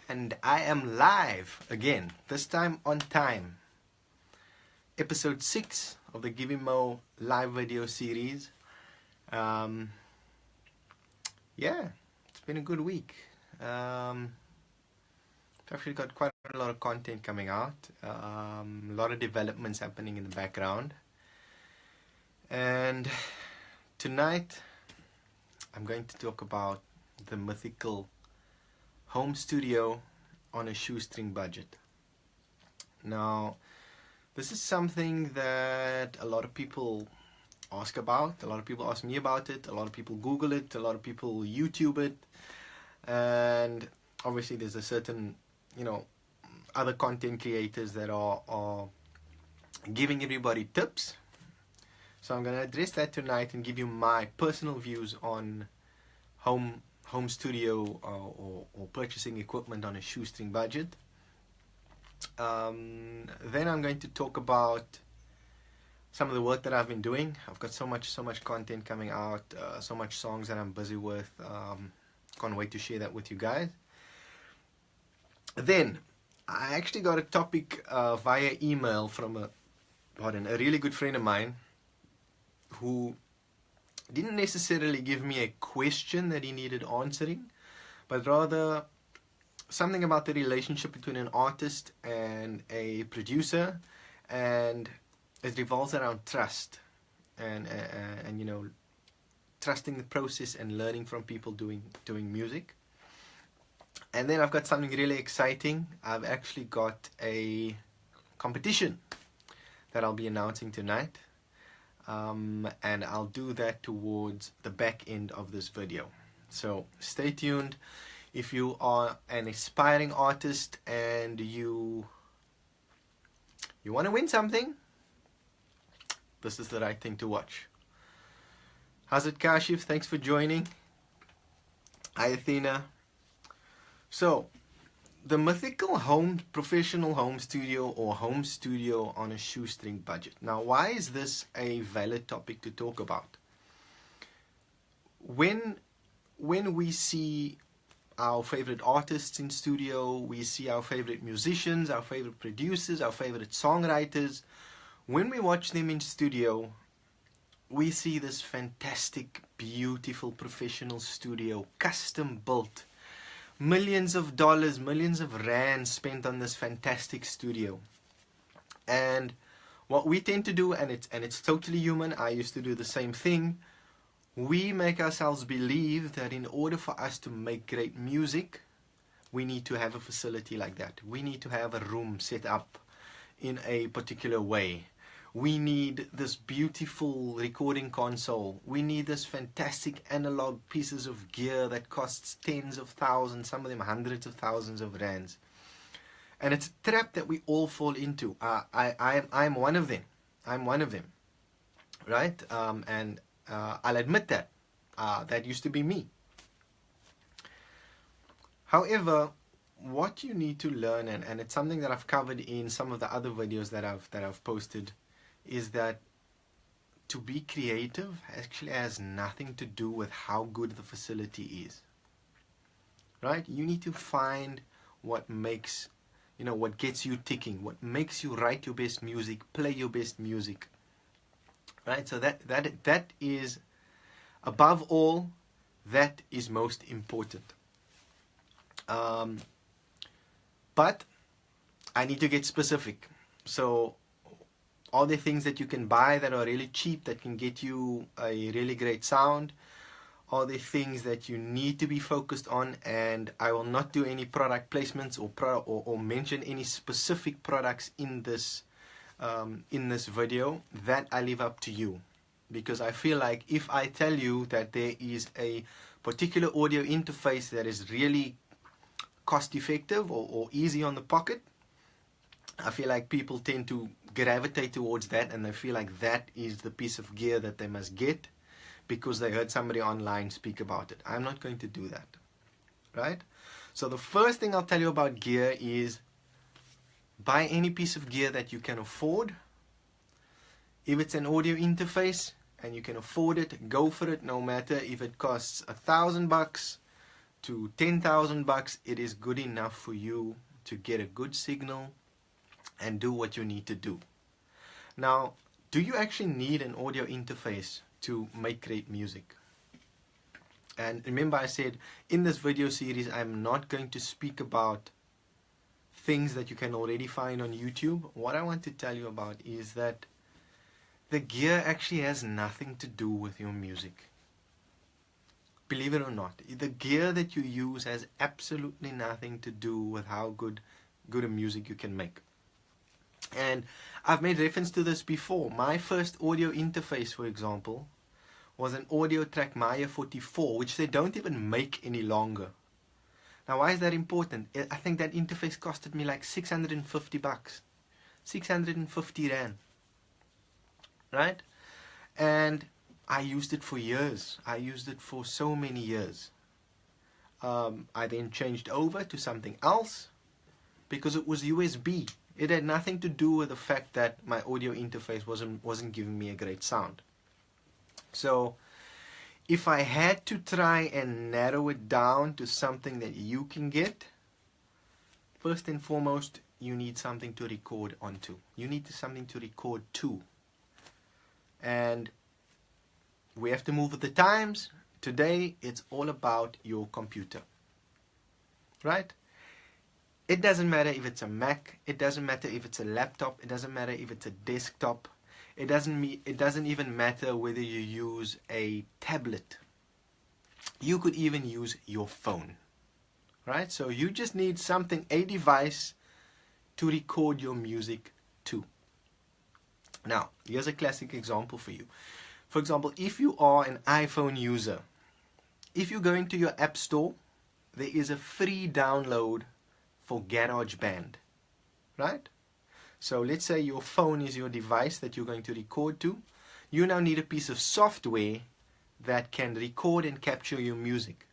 And I am live again, this time on time. Episode 6 of the GimmeMoe live video series. Yeah, it's been a good week. I've actually got quite a lot of content coming out. A lot of developments happening in the background. And tonight, I'm going to talk about the Mythical Home Studio on a shoestring budget. Now, this is something that a lot of people ask about. A lot of people ask me about it. A lot of people Google it. A lot of people YouTube it. And obviously there's a certain, other content creators that are giving everybody tips. So I'm going to address that tonight and give you my personal views on home studio or purchasing equipment on a shoestring budget. Then I'm going to talk about some of the work that I've been doing. I've got so much content coming out, so much songs that I'm busy with. Can't wait to share that with you guys. Then I actually got a topic via email from a really good friend of mine who didn't necessarily give me a question that he needed answering, but rather something about the relationship between an artist and a producer, and it revolves around trust and trusting the process and learning from people doing music. And then I've got something really exciting. I've actually got a competition that I'll be announcing tonight. And I'll do that towards the back end of this video. So stay tuned. If you are an aspiring artist and you want to win something, this is the right thing to watch. How's it, Kashif? Thanks for joining. Hi, Athena. So, the Mythical Home Professional Home Studio or Home Studio on a shoestring budget. Now, why is this a valid topic to talk about? When we see our favorite artists in studio, we see our favorite musicians, our favorite producers, our favorite songwriters, when we watch them in studio, we see this fantastic, beautiful, professional studio, custom built. Millions of dollars, millions of rands spent on this fantastic studio. And what we tend to do, and it's totally human, I used to do the same thing, we make ourselves believe that in order for us to make great music, we need to have a facility like that. We need to have a room set up in a particular way. We need this beautiful recording console. We need this fantastic analog pieces of gear that costs tens of thousands, some of them hundreds of thousands of rands. And it's a trap that we all fall into. I'm one of them. I'm one of them. Right? And I'll admit that. That used to be me. However, what you need to learn, and it's something that I've covered in some of the other videos that I've posted, is that to be creative actually has nothing to do with how good the facility is. Right? You need to find what makes, what gets you ticking, what makes you write your best music, play your best music. Right? So that is, above all, that is most important. But I need to get specific. So, are there things that you can buy that are really cheap that can get you a really great sound? Are there things that you need to be focused on? And I will not do any product placements or mention any specific products in this video. That I leave up to you, because I feel like if I tell you that there is a particular audio interface that is really cost effective or easy on the pocket, I feel like people tend to gravitate towards that, and they feel like that is the piece of gear that they must get because they heard somebody online speak about it. I'm not going to do that. Right? So the first thing I'll tell you about gear is buy any piece of gear that you can afford. If it's an audio interface and you can afford it, go for it, no matter if it costs $1,000, to 10,000 bucks, it is good enough for you to get a good signal and do what you need to do. Now, do you actually need an audio interface to make great music? And remember, I said in this video series, I'm not going to speak about things that you can already find on YouTube. What I want to tell you about is that the gear actually has nothing to do with your music. Believe it or not, the gear that you use has absolutely nothing to do with how good a music you can make. And I've made reference to this before. My first audio interface, for example, was an Audio Track Maya 44, which they don't even make any longer. Now, why is that important? I think that interface costed me like 650 bucks. 650 Rand. Right? And I used it for years. I used it for so many years. I then changed over to something else because it was USB. It had nothing to do with the fact that my audio interface wasn't giving me a great sound. So if I had to try and narrow it down to something that you can get, first and foremost, you need something to record onto. You need something to record to. And we have to move with the times. Today, it's all about your computer. Right? It doesn't matter if it's a Mac. It doesn't matter if it's a laptop. It doesn't matter if it's a desktop. It doesn't even matter whether you use a tablet. You could even use your phone. Right? So you just need something, a device to record your music to. Now, here's a classic example for you. For example, if you are an iPhone user, if you go into your App Store, there is a free download for GarageBand. Right? So let's say your phone is your device that you're going to record to. You now need a piece of software that can record and capture your music.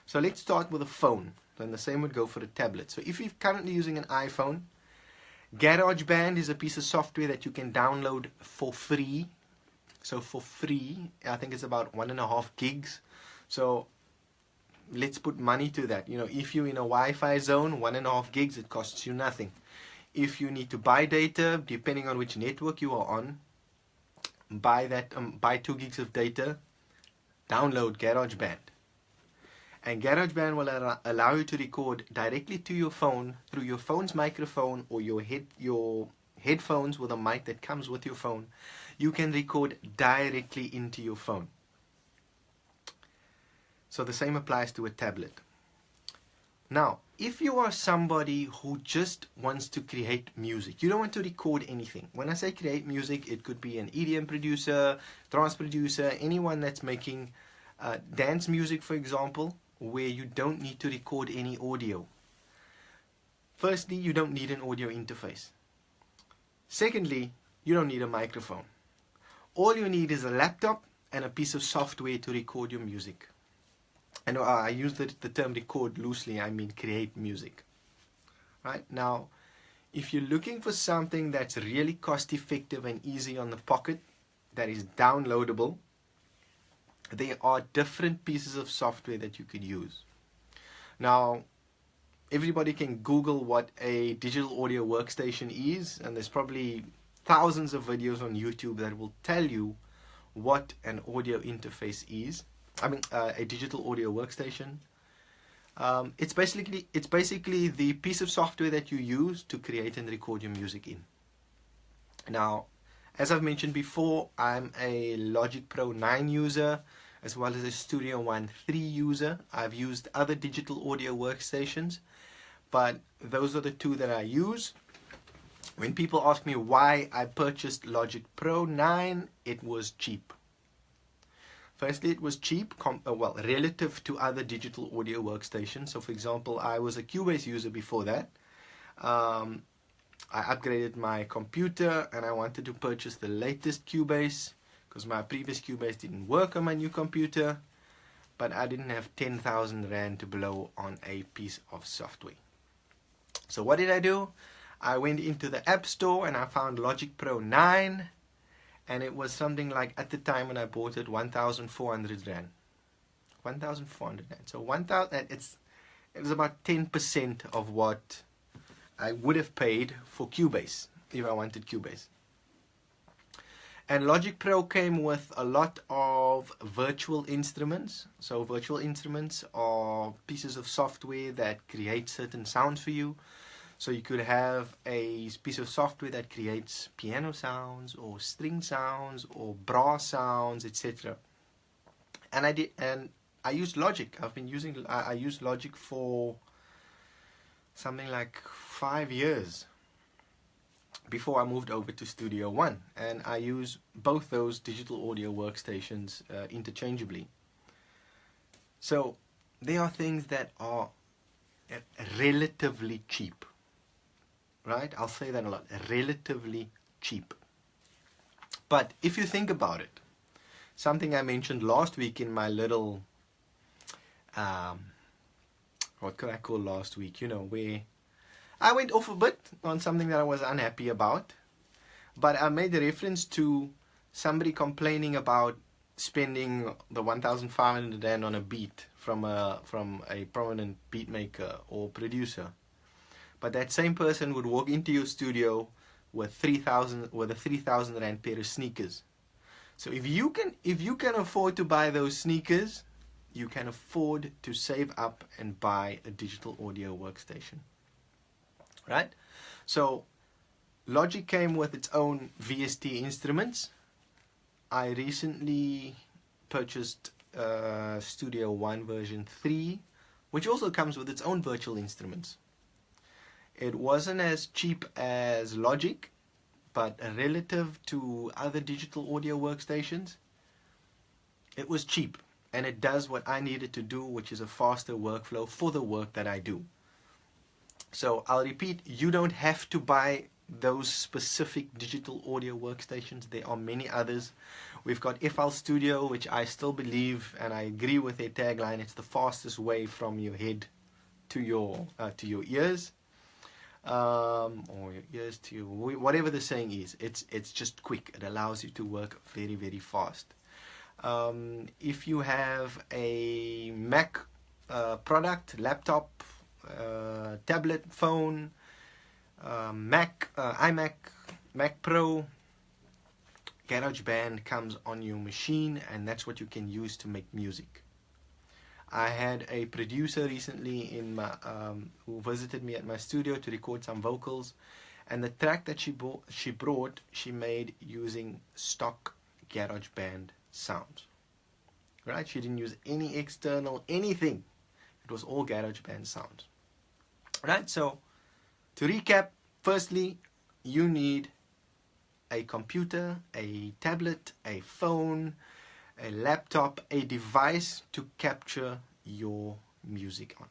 So let's start with a phone. Then the same would go for a tablet. So if you're currently using an iPhone, GarageBand is a piece of software that you can download for free. So for free, I think it's about 1.5 gigs. So let's put money to that. You know, if you're in a Wi-Fi zone, 1.5 gigs, it costs you nothing. If you need to buy data, depending on which network you are on, buy 2 gigs of data, download GarageBand. And GarageBand will allow you to record directly to your phone through your phone's microphone or your headphones with a mic that comes with your phone. You can record directly into your phone. So the same applies to a tablet. Now, if you are somebody who just wants to create music, you don't want to record anything. When I say create music, it could be an EDM producer, trance producer, anyone that's making dance music, for example, where you don't need to record any audio. Firstly, you don't need an audio interface. Secondly, you don't need a microphone. All you need is a laptop and a piece of software to record your music. And I use the term record loosely, I mean create music. Right? Now, if you're looking for something that's really cost effective and easy on the pocket, that is downloadable, there are different pieces of software that you could use. Now, everybody can Google what a digital audio workstation is, and there's probably thousands of videos on YouTube that will tell you what an audio interface is. A digital audio workstation. It's basically the piece of software that you use to create and record your music in. Now, as I've mentioned before, I'm a Logic Pro 9 user as well as a Studio One 3 user. I've used other digital audio workstations, but those are the two that I use. When people ask me why I purchased Logic Pro 9, it was cheap. Firstly, it was cheap, relative to other digital audio workstations. So, for example, I was a Cubase user before that. I upgraded my computer and I wanted to purchase the latest Cubase because my previous Cubase didn't work on my new computer, but I didn't have 10,000 Rand to blow on a piece of software. So what did I do? I went into the App Store and I found Logic Pro 9. And it was something like, at the time when I bought it, 1,400 Rand. 1,400 rand. So 1,000. It was about 10% of what I would have paid for Cubase if I wanted Cubase. And Logic Pro came with a lot of virtual instruments. So virtual instruments are pieces of software that create certain sounds for you. So you could have a piece of software that creates piano sounds or string sounds or brass sounds, etc. And I used Logic. I used Logic for something like 5 years before I moved over to Studio One, and I use both those digital audio workstations interchangeably. So there are things that are relatively cheap, right? I'll say that a lot, relatively cheap. But if you think about it, something I mentioned last week in my little, what could I call last week, you know, where I went off a bit on something that I was unhappy about, but I made a reference to somebody complaining about spending the 1,500 rand on a beat from a prominent beat maker or producer. But that same person would walk into your studio with a 3,000 rand pair of sneakers. So if you can afford to buy those sneakers, you can afford to save up and buy a digital audio workstation. Right? So Logic came with its own VST instruments. I recently purchased Studio One version 3, which also comes with its own virtual instruments. It wasn't as cheap as Logic, but relative to other digital audio workstations, it was cheap, and it does what I needed to do, which is a faster workflow for the work that I do. So I'll repeat, you don't have to buy those specific digital audio workstations. There are many others. We've got FL Studio, which I still believe, and I agree with their tagline, it's the fastest way from your head to your ears, or your ears to your, whatever the saying is. It's just quick. It allows you to work very, very fast. If you have a Mac product, laptop, tablet, phone, Mac, iMac, Mac Pro, GarageBand comes on your machine, and that's what you can use to make music. I had a producer recently in my who visited me at my studio to record some vocals, and the track that she made using stock GarageBand sounds. Right? She didn't use any external anything. It was all GarageBand sounds. Right? So to recap, firstly, you need a computer, a tablet, a phone, a laptop, a device to capture your music on.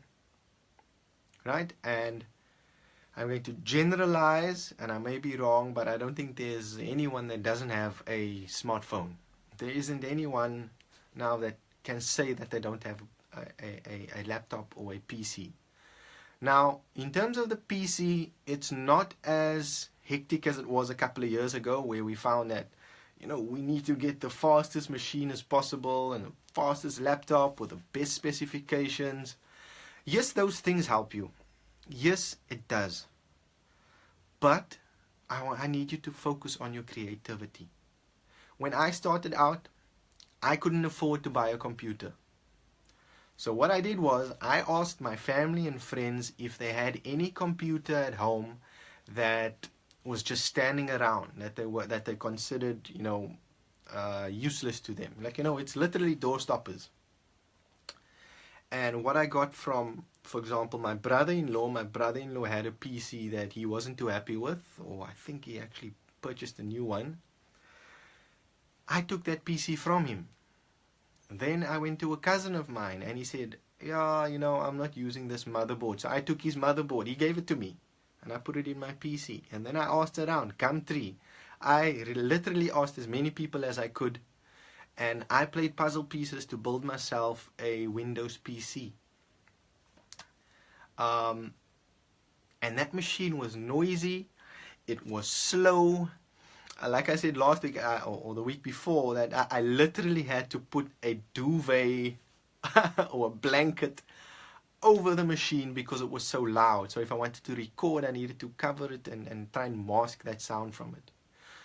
Right? And I'm going to generalize, and I may be wrong, but I don't think there's anyone that doesn't have a smartphone. There isn't anyone now that can say that they don't have a laptop or a PC. Now, in terms of the PC, it's not as hectic as it was a couple of years ago, where we found that, you know, we need to get the fastest machine as possible and the fastest laptop with the best specifications. Yes, those things help you. Yes, it does. But I need you to focus on your creativity. When I started out, I couldn't afford to buy a computer. So what I did was I asked my family and friends if they had any computer at home that was just standing around, that they considered, you know, useless to them. Like, you know, it's literally door stoppers. And what I got from, for example, my brother-in-law had a PC that he wasn't too happy with, or I think he actually purchased a new one. I took that PC from him. Then I went to a cousin of mine, and he said, yeah, you know, I'm not using this motherboard. So I took his motherboard. He gave it to me, and I put it in my PC. And then I asked around, Gumtree. I literally asked as many people as I could, and I played puzzle pieces to build myself a Windows PC. And that machine was noisy. It was slow. Like I said last week or the week before, that I literally had to put a duvet or a blanket over the machine because it was so loud. So if I wanted to record, I needed to cover it and try and mask that sound from it.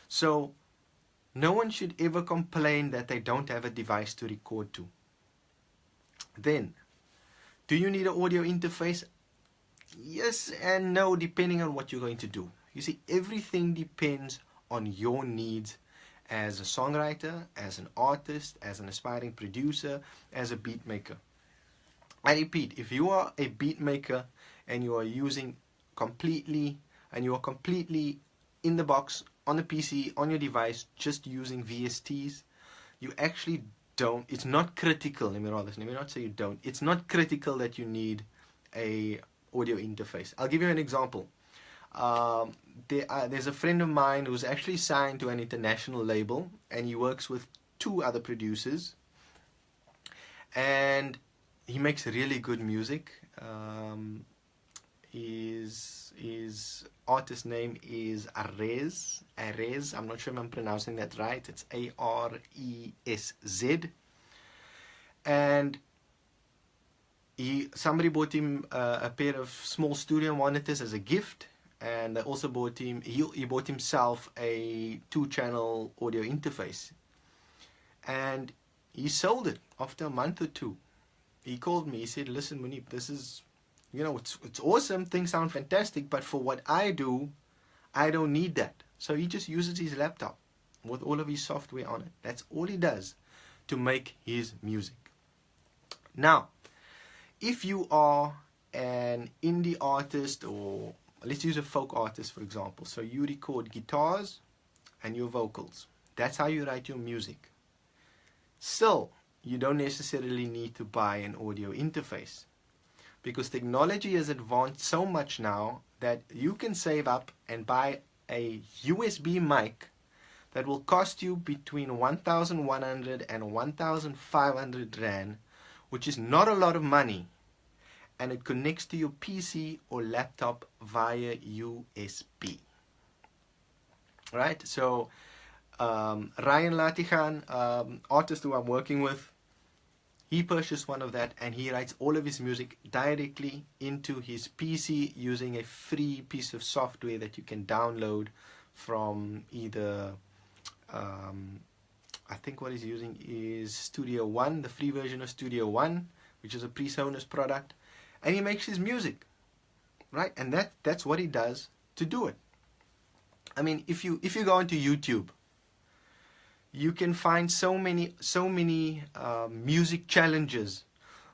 So no one should ever complain that they don't have a device to record to. Then, do you need an audio interface? Yes and no, depending on what you're going to do. You see, everything depends on your needs as a songwriter, as an artist, as an aspiring producer, as a beat maker. I repeat, if you are a beat maker and you are using completely in the box, on the PC, on your device, just using VSTs, you actually don't, it's not critical, let me not say you don't, it's not critical that you need a audio interface. I'll give you an example. There's a friend of mine who's actually signed to an international label, and he works with 2 other producers, and he makes really good music. His artist name is Arez. I'm not sure if I'm pronouncing that right. It's Arez. And somebody bought him a pair of small studio monitors as a gift, and they also bought him. He bought himself a 2-channel audio interface, and he sold it after a month or 2. He called me. He said, "Listen, Moeneeb, this is, it's awesome. Things sound fantastic, but for what I do, I don't need that." So he just uses his laptop with all of his software on it. That's all he does to make his music. Now, if you are an indie artist, or let's use a folk artist, for example. So you record guitars and your vocals. That's how you write your music. Still, you don't necessarily need to buy an audio interface, because technology has advanced so much now that you can save up and buy a USB mic that will cost you between 1,100 and 1,500 Rand, which is not a lot of money, and it connects to your PC or laptop via USB. Right? So Ryan Latigan, artist who I'm working with, he purchased one of that, and he writes all of his music directly into his PC using a free piece of software that you can download from either, I think what he's using is Studio One, the free version of Studio One, which is a PreSonus product, and he makes his music, right? And that's what he does to do it. I mean, if you go into YouTube, you can find so many music challenges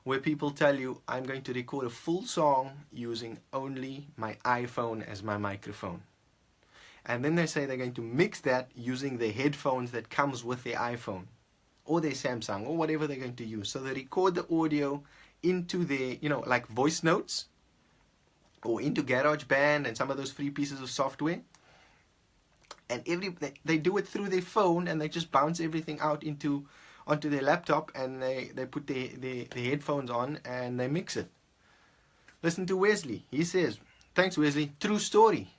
where people tell you, I'm going to record a full song using only my iPhone as my microphone. And then they say they're going to mix that using the headphones that comes with their iPhone or their Samsung or whatever they're going to use. So they record the audio into their, like voice notes or into GarageBand and some of those free pieces of software. And they do it through their phone, and they just bounce everything out onto their laptop, and they put their headphones on and they mix it. Listen to Wesley. He says, "Thanks, Wesley. True story."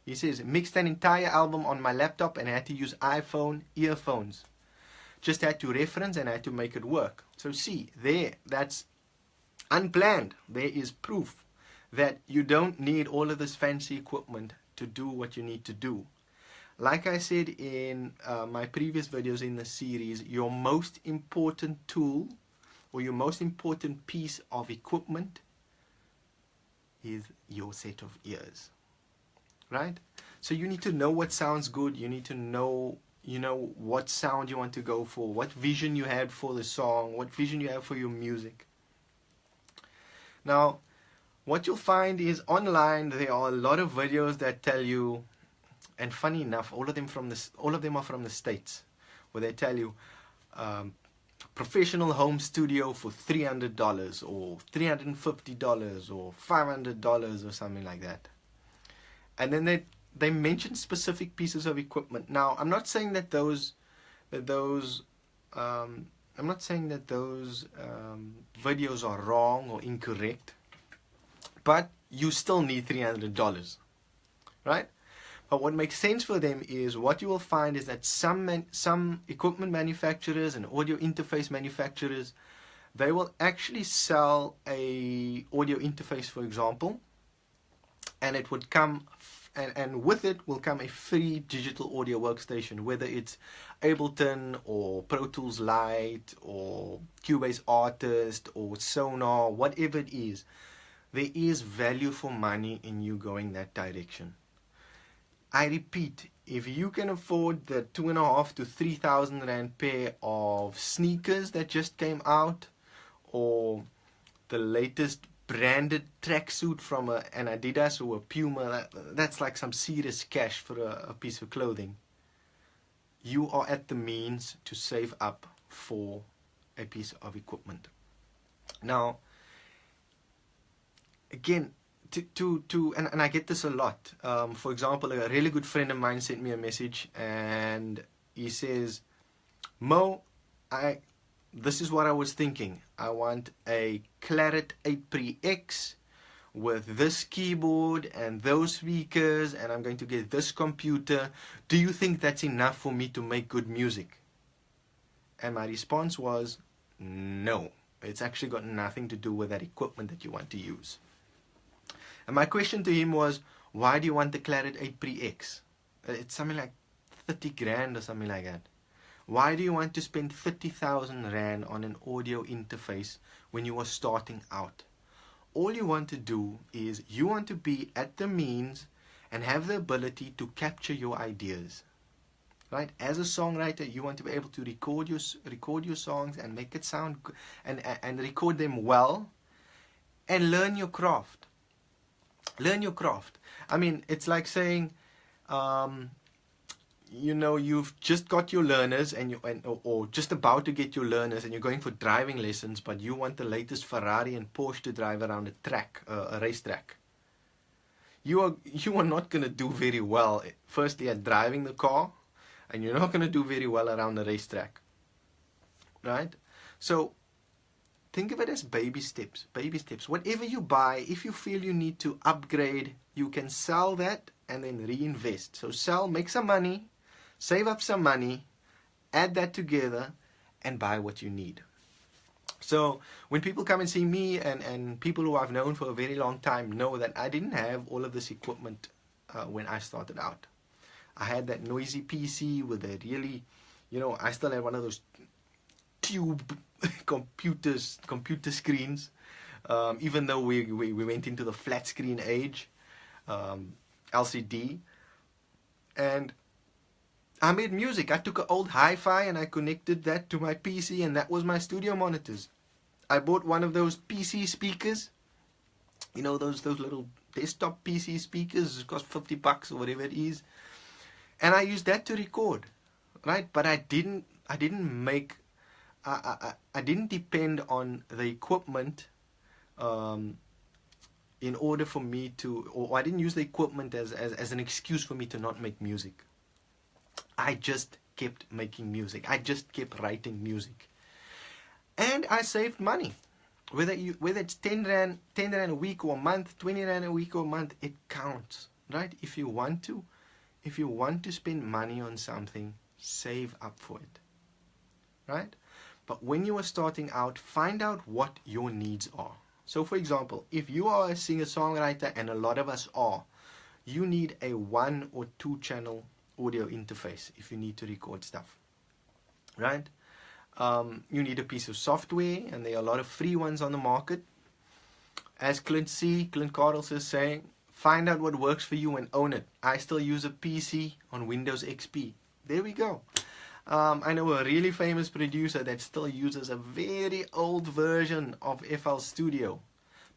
He says, "Mixed an entire album on my laptop and I had to use iPhone earphones. Just had to reference and I had to make it work." So see, that's unplanned. There is proof that you don't need all of this fancy equipment to do what you need to do. Like I said in my previous videos in the series, your most important tool or your most important piece of equipment is your set of ears, right? So you need to know what sounds good. You need to know, what sound you want to go for, what vision you had for the song, what vision you have for your music. Now, what you'll find is online there are a lot of videos that tell you, and funny enough, all of them are from the States, where they tell you professional home studio for $300 or $350 or $500 or something like that. And then they mention specific pieces of equipment. Now, I'm not saying that those videos are wrong or incorrect, but you still need $300, right? But what makes sense for them is what you will find is that some equipment manufacturers and audio interface manufacturers, They will actually sell a audio interface, for example, and it would come, and with it will come a free digital audio workstation, whether it's Ableton or Pro Tools Lite or Cubase Artist or Sonar, whatever it is. There is value for money in you going that direction. I repeat, if you can afford the 2,500 to 3,000 rand pair of sneakers that just came out, or the latest branded tracksuit from an Adidas or a Puma, that's like some serious cash for a piece of clothing. You are at the means to save up for a piece of equipment. Now, again, and I get this a lot. For example, a really good friend of mine sent me a message and he says, Mo, this is what I was thinking. I want a Claret 8 Pre X with this keyboard and those speakers, and I'm going to get this computer. Do you think that's enough for me to make good music? And my response was, no. It's actually got nothing to do with that equipment that you want to use. And my question to him was, why do you want the Claret 8 Pre X? It's something like 30 grand or something like that. Why do you want to spend 30,000 rand on an audio interface when you are starting out? All you want to do is you want to be at the means and have the ability to capture your ideas. Right? As a songwriter, you want to be able to record your songs and make it sound good, and record them well, and learn your craft. Learn your craft. I mean, it's like saying, you know, you've just got your learners or just about to get your learners, and you're going for driving lessons, but you want the latest Ferrari and Porsche to drive around a racetrack. You are not going to do very well, firstly, at driving the car, and you're not going to do very well around the racetrack. Right? So think of it as baby steps. Baby steps. Whatever you buy, if you feel you need to upgrade, you can sell that and then reinvest. So sell, make some money, save up some money, add that together, and buy what you need. So when people come and see me, and people who I've known for a very long time know that I didn't have all of this equipment when I started out. I had that noisy PC with a really, you know, I still had one of those tube computer screens, even though we went into the flat screen age, LCD, and I made music. I took an old hi-fi and I connected that to my PC, and that was my studio monitors. I bought one of those PC speakers, you know, those little desktop PC speakers. It cost $50 or whatever it is, and I used that to record, right? But I didn't depend on the equipment in order for me to, or I didn't use the equipment as an excuse for me to not make music. I just kept making music. I just kept writing music. And I saved money. Whether it's 10 rand a week or a month, 20 rand a week or a month, it counts, right? If you want to spend money on something, save up for it, right? But when you are starting out, find out what your needs are. So for example, if you are a singer-songwriter, and a lot of us are, you need a 1 or 2 channel audio interface if you need to record stuff, right? You need a piece of software, and there are a lot of free ones on the market. As Clint Cardles is saying, find out what works for you and own it. I still use a PC on Windows XP. There we go. I know a really famous producer that still uses a very old version of FL Studio,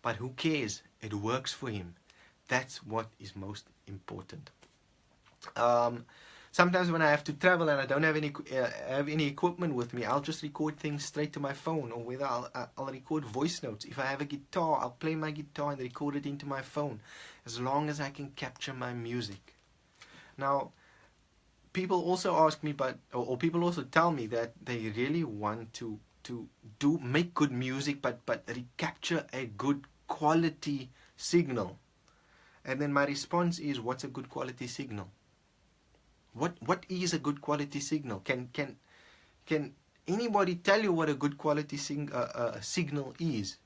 but who cares? It works for him. That's what is most important. Sometimes when I have to travel and I don't have any equipment with me, I'll just record things straight to my phone, or whether I'll record voice notes. If I have a guitar, I'll play my guitar and record it into my phone, as long as I can capture my music. Now, people also ask me, or people also tell me that they really want to make good music, but recapture a good quality signal. And then my response is, what's a good quality signal? What is a good quality signal? Can anybody tell you what a good quality signal is?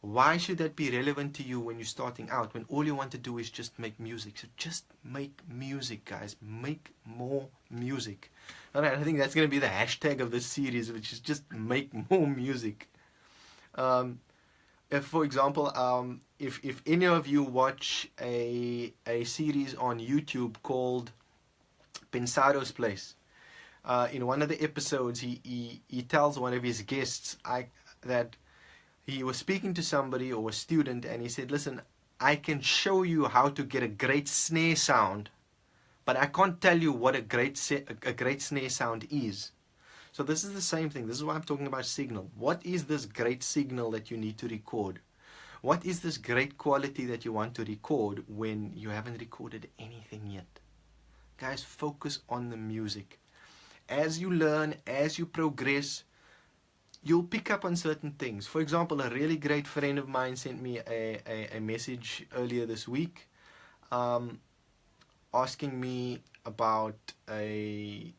Why should that be relevant to you when you're starting out, when all you want to do is just make music? So just make music, guys. Make more music. All right, I think that's going to be the hashtag of this series, which is just make more music. If, for example, if any of you watch a series on YouTube called Pensado's Place, in one of the episodes, he tells one of his guests that he was speaking to somebody or a student, and he said, listen, I can show you how to get a great snare sound, but I can't tell you what a great snare sound is. So this is the same thing. This is why I'm talking about signal. What is this great signal that you need to record? What is this great quality that you want to record when you haven't recorded anything yet? Guys, focus on the music. As you learn, as you progress, you'll pick up on certain things. For example, a really great friend of mine sent me a message earlier this week asking me about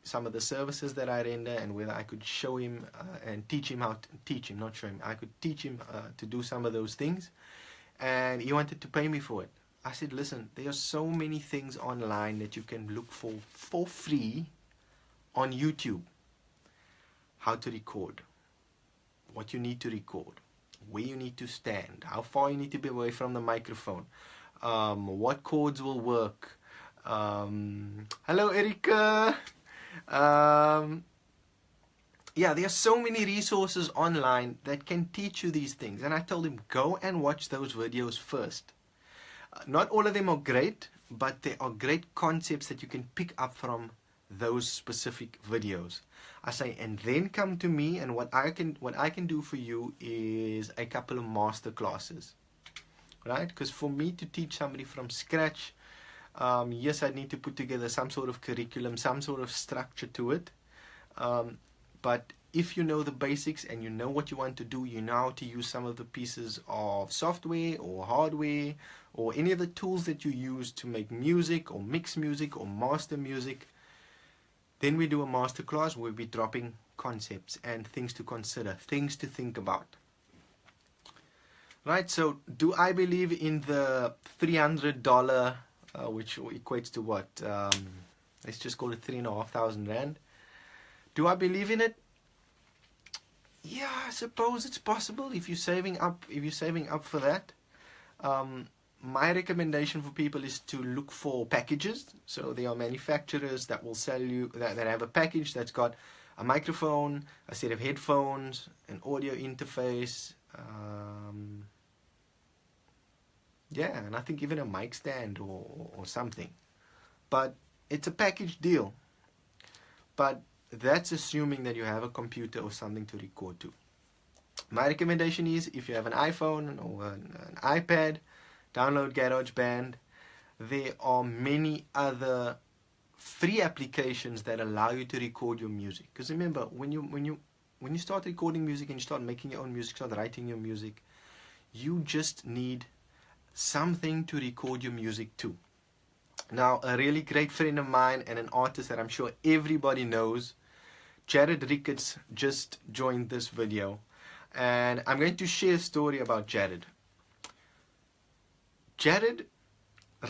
some of the services that I render and whether I could show him and teach him how to teach him, not show him. I could teach him to do some of those things, and he wanted to pay me for it. I said, listen, there are so many things online that you can look for free on YouTube. How to record, what you need to record, where you need to stand, how far you need to be away from the microphone, what chords will work. Hello, Erica. Yeah, there are so many resources online that can teach you these things, and I told him, go and watch those videos first. Not all of them are great, but there are great concepts that you can pick up from those specific videos. I say, and then come to me, and what I can do for you is a couple of master classes, right? Because for me to teach somebody from scratch, yes, I need to put together some sort of curriculum, some sort of structure to it. But if you know the basics and you know what you want to do, you know how to use some of the pieces of software or hardware or any of the tools that you use to make music or mix music or master music, then we do a master class where we'll be dropping concepts and things to consider, things to think about. Right, so do I believe in the $300, which equates to what? Let's just call it 3,500 Rand. Do I believe in it? Yeah, I suppose it's possible if you're saving up. If you're saving up for that, my recommendation for people is to look for packages. So there are manufacturers that will sell you that have a package that's got a microphone, a set of headphones, an audio interface. Yeah, and I think even a mic stand or something. But it's a package deal. But that's assuming that you have a computer or something to record to. My recommendation is, if you have an iPhone or an iPad, download GarageBand. There are many other free applications that allow you to record your music. Because remember, when you start recording music and you start making your own music, start writing your music, you just need something to record your music to. Now, a really great friend of mine and an artist that I'm sure everybody knows, Jared Ricketts, just joined this video, and I'm going to share a story about Jared. Jared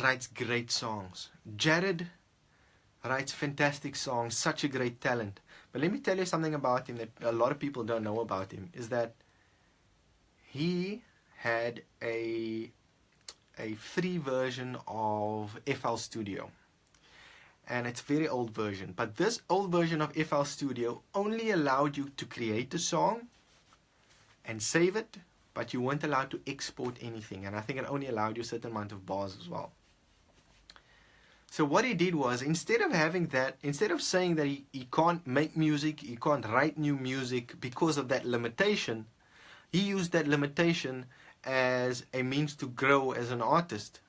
writes great songs. Jared writes fantastic songs, such a great talent. But let me tell you something about him that a lot of people don't know about him, is that he had a free version of FL Studio. And it's a very old version. But this old version of FL Studio only allowed you to create a song and save it, but you weren't allowed to export anything. And I think it only allowed you a certain amount of bars as well. So what he did was, instead of having that, instead of saying that he can't make music, he can't write new music because of that limitation, he used that limitation as a means to grow as an artist.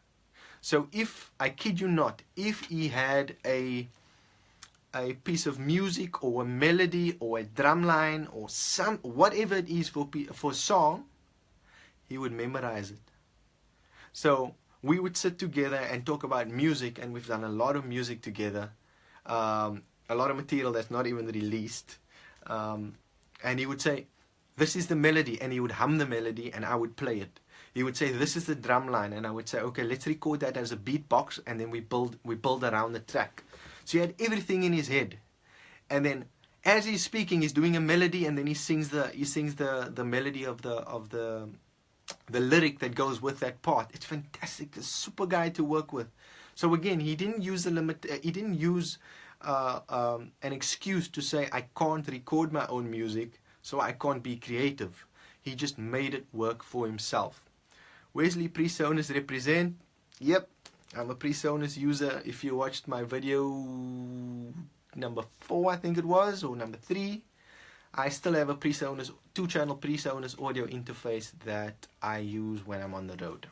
So if, I kid you not, if he had a piece of music or a melody or a drum line or whatever it is for a song, he would memorize it. So we would sit together and talk about music, and we've done a lot of music together, a lot of material that's not even released. and he would say, this is the melody, and he would hum the melody and I would play it. He would say, this is the drum line, and I would say, okay, let's record that as a beatbox, and then we build around the track. So he had everything in his head, and then as he's speaking, he's doing a melody, and then he sings the melody of the lyric that goes with that part. It's fantastic. A super guy to work with. So again, he didn't use an excuse to say I can't record my own music, so I can't be creative. He just made it work for himself. Wesley, PreSonus represent. Yep, I'm a PreSonus user. If you watched my video number 4, I think it was, or number 3, I still have a PreSonus 2-channel PreSonus audio interface that I use when I'm on the road.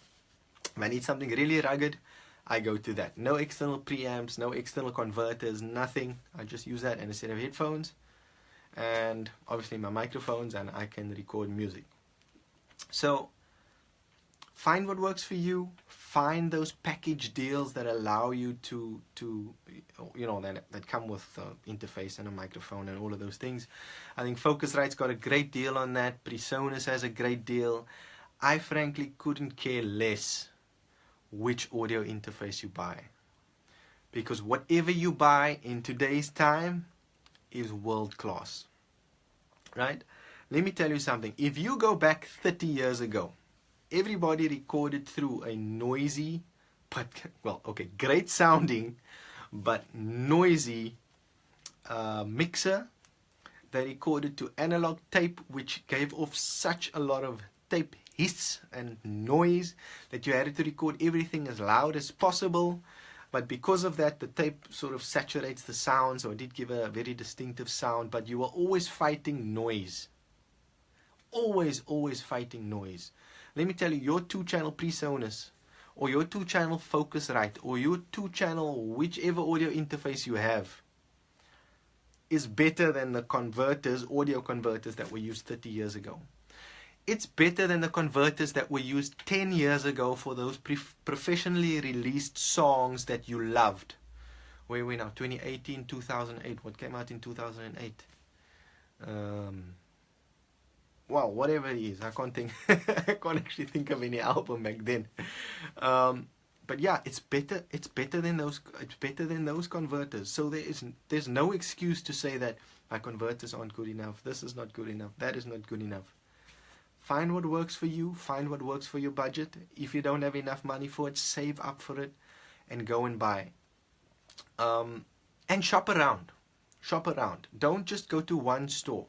If I need something really rugged, I go to that. No external preamps, no external converters, nothing. I just use that and a set of headphones, and obviously my microphones, and I can record music. So find what works for you. Find those package deals that allow you to that come with interface and a microphone and all of those things. I think Focusrite's got a great deal on that. PreSonus has a great deal. I frankly couldn't care less which audio interface you buy, because whatever you buy in today's time is world class, right? Let me tell you something. If you go back 30 years ago, everybody recorded through a noisy, but, well, okay, great sounding, but noisy mixer. They recorded to analog tape, which gave off such a lot of tape hiss and noise that you had to record everything as loud as possible. But because of that, the tape sort of saturates the sound, so it did give a very distinctive sound, but you were always fighting noise. Always fighting noise. Let me tell you, your 2-channel PreSonus, or your 2-channel Focusrite, or your 2-channel whichever audio interface you have, is better than the converters, audio converters that were used 30 years ago. It's better than the converters that were used 10 years ago for those professionally released songs that you loved. Where are we now? 2018, 2008. What came out in 2008? Well, whatever it is, I can't think. I can't actually think of any album back then. But yeah, it's better. It's better than those. It's better than those converters. So there's no excuse to say that my converters aren't good enough. This is not good enough. That is not good enough. Find what works for you. Find what works for your budget. If you don't have enough money for it, save up for it, and go and buy. And shop around. Shop around. Don't just go to one store.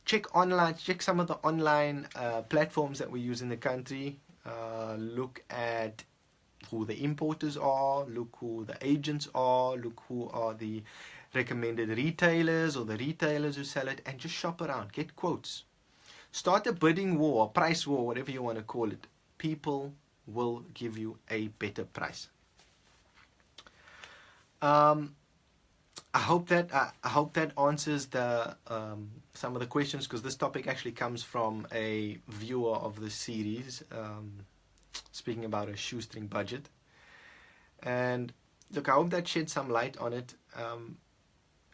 Check online. Check some of the online platforms that we use in the country. Look at who the importers are. Look who the agents are. Look who are the recommended retailers or the retailers who sell it, and just shop around. Get quotes. Start a bidding war, a price war, whatever you want to call it. People will give you a better price. I hope that answers the some of the questions, because this topic actually comes from a viewer of the series, speaking about a shoestring budget. And look, I hope that shed some light on it.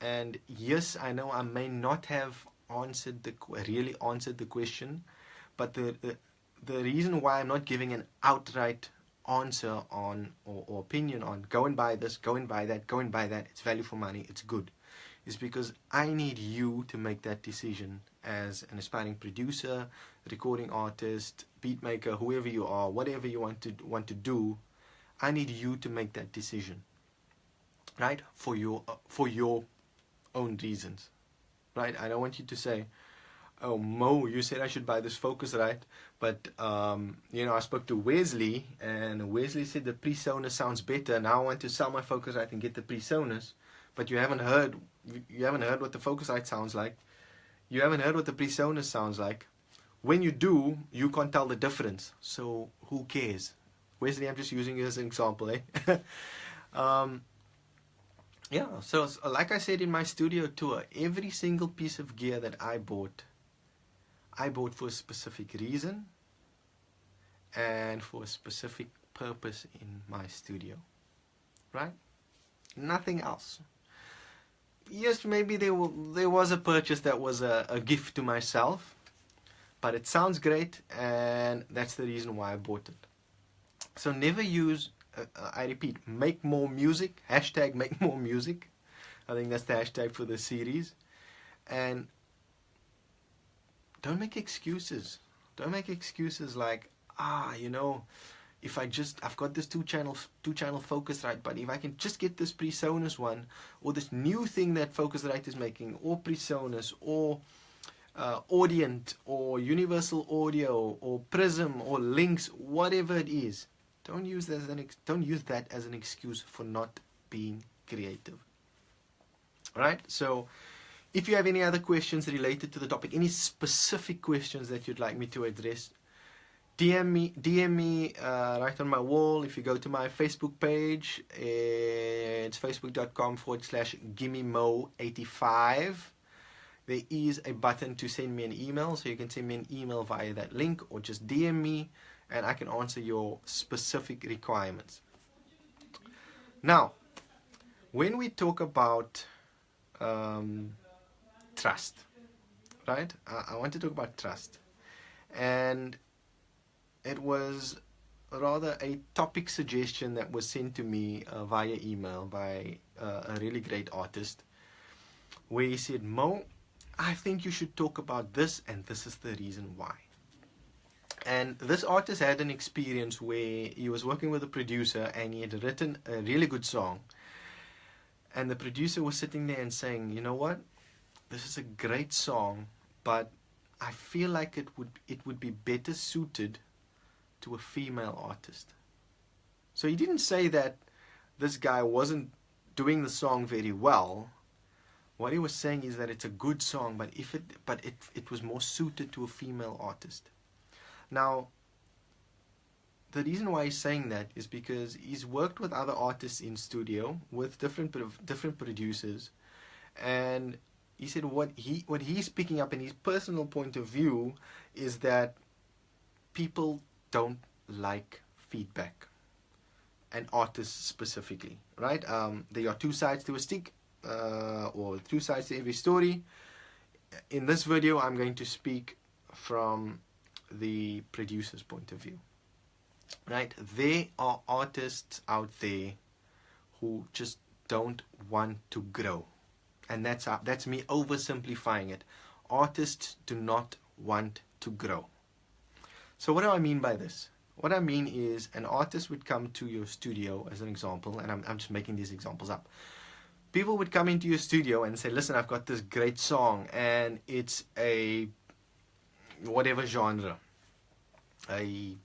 And yes, I know I may not have really answered the question, but the reason why I'm not giving an outright answer on or opinion on go and buy this, go and buy that, go and buy that, it's value for money, it's good, is because I need you to make that decision as an aspiring producer, recording artist, beat maker, whoever you are, whatever you want to do. I need you to make that decision, right? For your own reasons. Right? I don't want you to say, oh, Mo, you said I should buy this Focusrite, but I spoke to Wesley, and Wesley said the PreSonus sounds better. Now I want to sell my Focusrite and get the PreSonus, but you haven't heard what the Focusrite sounds like. You haven't heard what the PreSonus sounds like. When you do, you can't tell the difference. So who cares? Wesley, I'm just using you as an example, eh? Yeah, so like I said in my studio tour, every single piece of gear that I bought for a specific reason and for a specific purpose in my studio, right? Nothing else. yes, maybe there was a purchase that was a gift to myself, but it sounds great, and that's the reason why I bought it. So never use, I repeat, make more music, hashtag make more music. I think that's the hashtag for the series. And don't make excuses. Don't make excuses like, you know, if I've got this two channel Focusrite, but if I can just get this PreSonus one, or this new thing that Focusrite is making, or PreSonus, or Audient, or Universal Audio, or Prism, or Lynx, whatever it is, don't use that as an excuse for not being creative. Right? So, if you have any other questions related to the topic, any specific questions that you'd like me to address, DM me right on my wall. If you go to my Facebook page, it's facebook.com/GimmeMoe85. There is a button to send me an email, so you can send me an email via that link, or just DM me, and I can answer your specific requirements. Now, when we talk about trust, right? I want to talk about trust, and it was rather a topic suggestion that was sent to me via email by a really great artist, where he said, Mo, I think you should talk about this, and this is the reason why. And this artist had an experience where he was working with a producer, and he had written a really good song, and the producer was sitting there and saying, you know what, this is a great song, but I feel like it would be better suited to a female artist. So he didn't say that this guy wasn't doing the song very well. What he was saying is that it's a good song, but it was more suited to a female artist. Now, the reason why he's saying that is because he's worked with other artists in studio, with different producers, and he said what he's picking up in his personal point of view is that people don't like feedback, and artists specifically, right? There are two sides to a stick, or two sides to every story. In this video, I'm going to speak from the producer's point of view, right? There are artists out there who just don't want to grow, and that's me oversimplifying it. Artists do not want to grow. So what do I mean by this? What I mean is, an artist would come to your studio, as an example, and I'm just making these examples up. People would come into your studio and say, listen, I've got this great song, and it's a whatever genre, a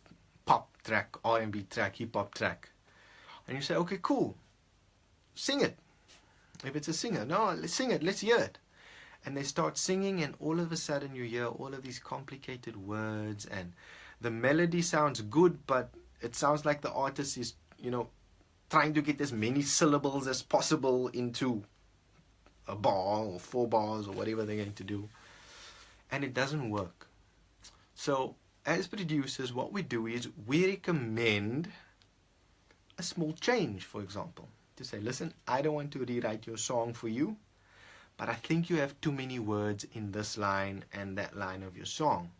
pop track, R&B track, hip-hop track. And you say, okay, cool, sing it. If it's a singer, no, let's sing it, let's hear it. And they start singing, and all of a sudden you hear all of these complicated words, and the melody sounds good, but it sounds like the artist is, trying to get as many syllables as possible into a bar or 4 bars or whatever they're going to do. And it doesn't work. So, as producers, what we do is we recommend a small change, for example. To say, listen, I don't want to rewrite your song for you, but I think you have too many words in this line and that line of your song.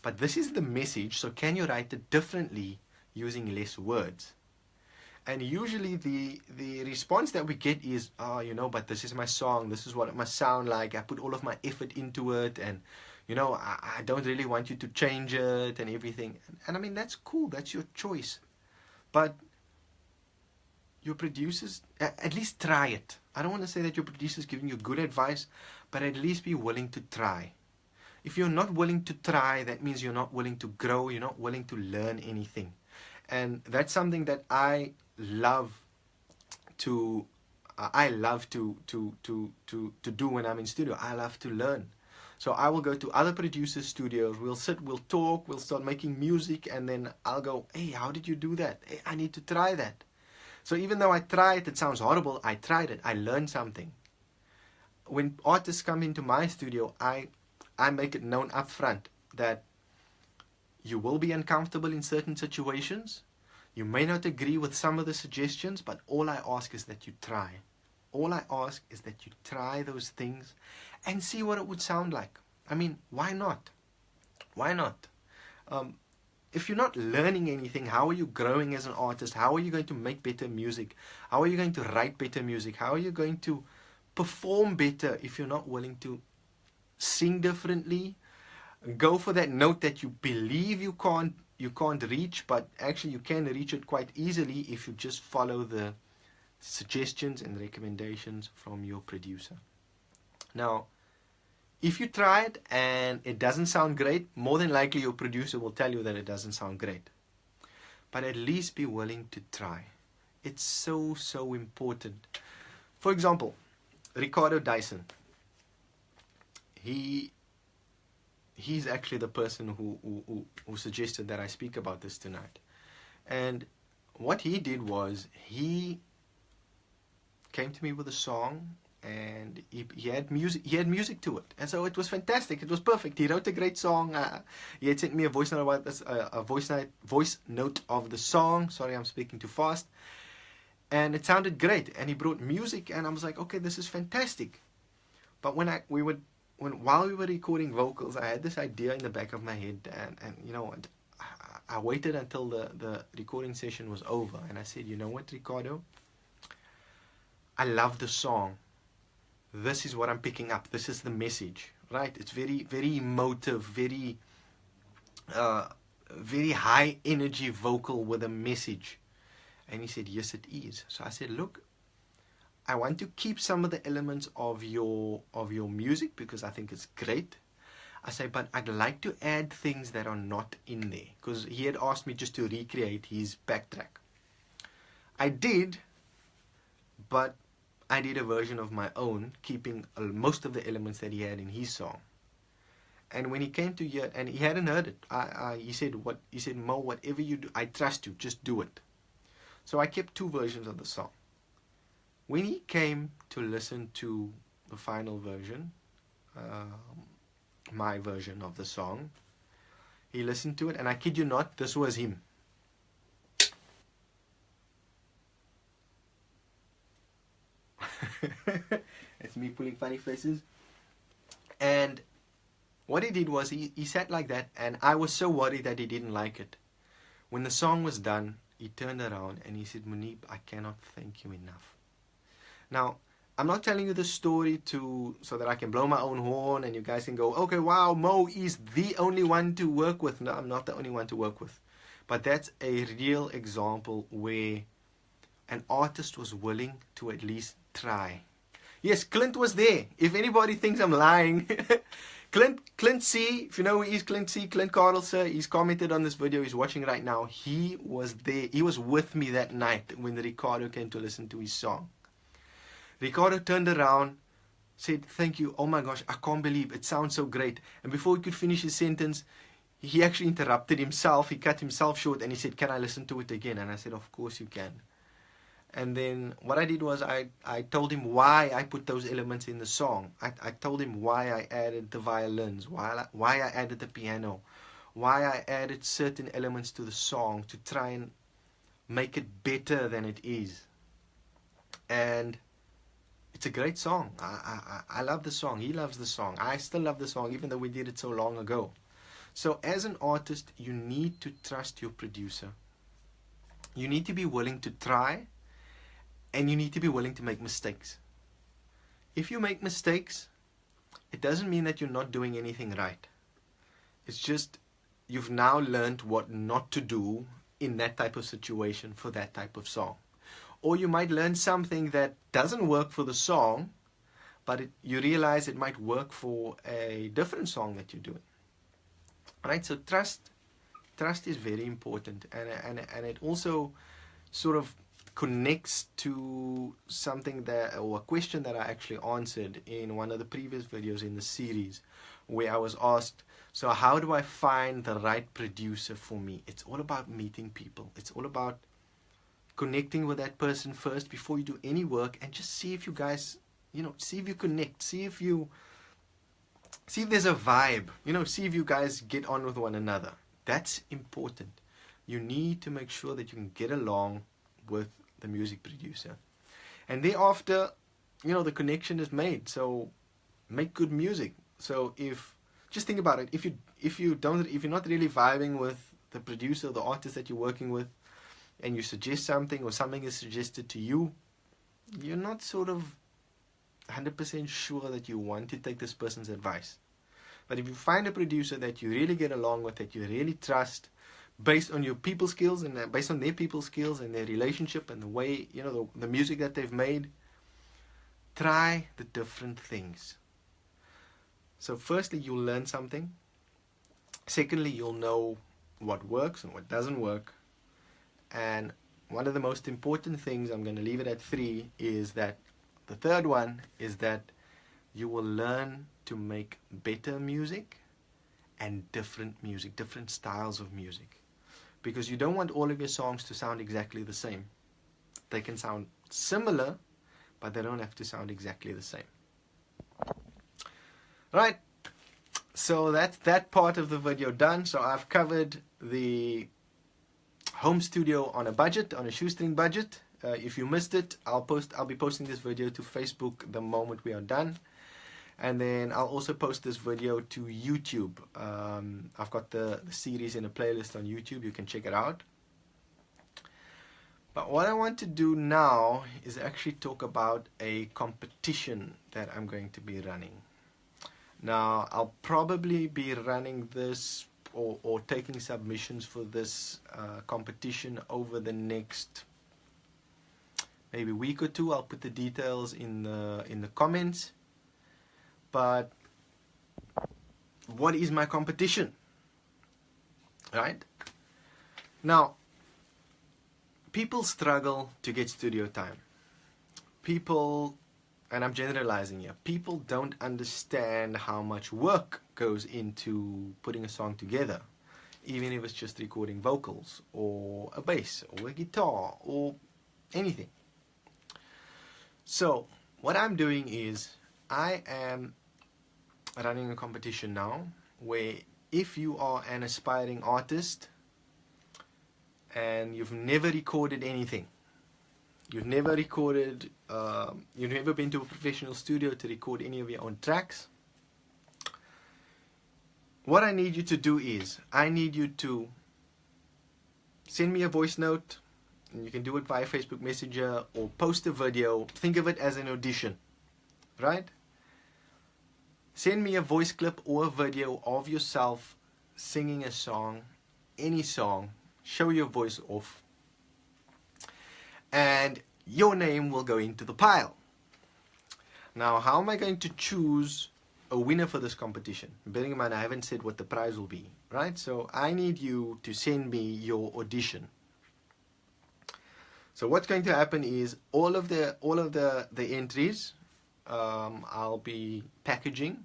But this is the message, so can you write it differently using less words? And usually the response that we get is, but this is my song, this is what it must sound like, I put all of my effort into it, and I don't really want you to change it and everything. And I mean, that's cool, that's your choice. But your producers, at least try it. I don't want to say that your producer's giving you good advice, but at least be willing to try. If you're not willing to try, that means you're not willing to grow, you're not willing to learn anything. And that's something that I love to do when I'm in studio. I love to learn. So I will go to other producers' studios, we'll sit, we'll talk, we'll start making music, and then I'll go, hey, how did you do that? Hey, I need to try that. So even though I tried, it sounds horrible, I tried it, I learned something. When artists come into my studio, I make it known up front that you will be uncomfortable in certain situations. You may not agree with some of the suggestions, but all I ask is that you try. All I ask is that you try those things and see what it would sound like. I mean, why not? Why not? If you're not learning anything, how are you growing as an artist? How are you going to make better music? How are you going to write better music? How are you going to perform better if you're not willing to sing differently? Go for that note that you believe you can't reach, but actually you can reach it quite easily if you just follow the suggestions and recommendations from your producer. Now, if you try it and it doesn't sound great, more than likely your producer will tell you that it doesn't sound great. But at least be willing to try. It's so, so important. For example, Ricardo Dyson. He's actually the person who suggested that I speak about this tonight. And what he did was he came to me with a song, and he had music to it, and so it was fantastic. It was perfect. He wrote a great song. He had sent me a voice note about this, a voice note of the song. Sorry, I'm speaking too fast. And it sounded great. And he brought music, and I was like, okay, this is fantastic. But while we were recording vocals, I had this idea in the back of my head, and you know what? I waited until the recording session was over, and I said, you know what, Ricardo? I love the song. This is what I'm picking up. This is the message, right? It's very, very emotive, very high energy vocal with a message. And he said, yes, it is. So I said, look, I want to keep some of the elements of your music because I think it's great. I say, but I'd like to add things that are not in there, because he had asked me just to recreate his backtrack. I did, but I did a version of my own, keeping most of the elements that he had in his song. And when he came to hear, and he hadn't heard it, he said, Mo, whatever you do, I trust you, just do it. So I kept 2 versions of the song. When he came to listen to the final version, my version of the song, he listened to it, and I kid you not, this was him. It's me pulling funny faces. And what he did was he sat like that, and I was so worried that he didn't like it. When the song was done, he turned around and he said, Moeneeb, I cannot thank you enough. Now, I'm not telling you the story so that I can blow my own horn and you guys can go, okay, wow, Mo is the only one to work with. No, I'm not the only one to work with. But that's a real example where an artist was willing to at least try. Yes, Clint was there. If anybody thinks I'm lying, Clint C, if you know who he is, Clint C, Clint Carlser, he's commented on this video, he's watching right now. He was there. He was with me that night when Ricardo came to listen to his song. Ricardo turned around, said, thank you, oh my gosh, I can't believe it sounds so great. And before he could finish his sentence, he actually interrupted himself. He cut himself short and he said, can I listen to it again? And I said, of course you can. And then what I did was I told him why I put those elements in the song. I told him why I added the violins, why I added the piano, why I added certain elements to the song to try and make it better than it is. And it's a great song. I love the song. He loves the song. I still love the song even though we did it so long ago. So as an artist, you need to trust your producer. You need to be willing to try. And you need to be willing to make mistakes. If you make mistakes, it doesn't mean that you're not doing anything right. It's just you've now learned what not to do in that type of situation for that type of song. Or you might learn something that doesn't work for the song, but you realize it might work for a different song that you're doing. Right? So trust is very important, and it also sort of connects to something or a question that I actually answered in one of the previous videos in the series, where I was asked, so how do I find the right producer for me? It's all about meeting people. It's all about connecting with that person first before you do any work, and just see if you guys, see if you connect, see if there's a vibe, see if you guys get on with one another. That's important. You need to make sure that you can get along with the music producer. And thereafter, you know, the connection is made. So make good music. So just think about it, if you're not really vibing with the producer or the artist that you're working with, and you suggest something, or something is suggested to you, you're not sort of 100% sure that you want to take this person's advice. But if you find a producer that you really get along with, that you really trust, based on your people skills and based on their people skills and their relationship and the way, you know, the music that they've made, try the different things. So firstly, you'll learn something. Secondly, you'll know what works and what doesn't work. And one of the most important things, I'm going to leave it at 3, is that the third one is that you will learn to make better music and different music, different styles of music. Because you don't want all of your songs to sound exactly the same. They can sound similar, but they don't have to sound exactly the same. Right, so that's that part of the video done. So I've covered the home studio on a budget, on a shoestring budget. If you missed it, I'll be posting this video to Facebook the moment we are done. And then I'll also post this video to YouTube. I've got the series in a playlist on YouTube. You can check it out. But what I want to do now is actually talk about a competition that I'm going to be running. Now, I'll probably be running this or taking submissions for this competition over the next maybe week or two. I'll put the details in the comments. But what is my competition? Right? Now, people struggle to get studio time. People, and I'm generalizing here, people don't understand how much work goes into putting a song together, even if it's just recording vocals or a bass or a guitar or anything. So what I'm doing is I am running a competition now where if you are an aspiring artist and you've never recorded anything, you've never recorded, you've never been to a professional studio to record any of your own tracks, what I need you to do is, I need you to send me a voice note, and you can do it via Facebook Messenger, or post a video. Think of it as an audition, right? Send me a voice clip or a video of yourself singing a song, any song, show your voice off, and your name will go into the pile. Now, how am I going to choose a winner for this competition? Bearing in mind, I haven't said what the prize will be, right? So I need you to send me your audition. So what's going to happen is all of the entries I'll be packaging,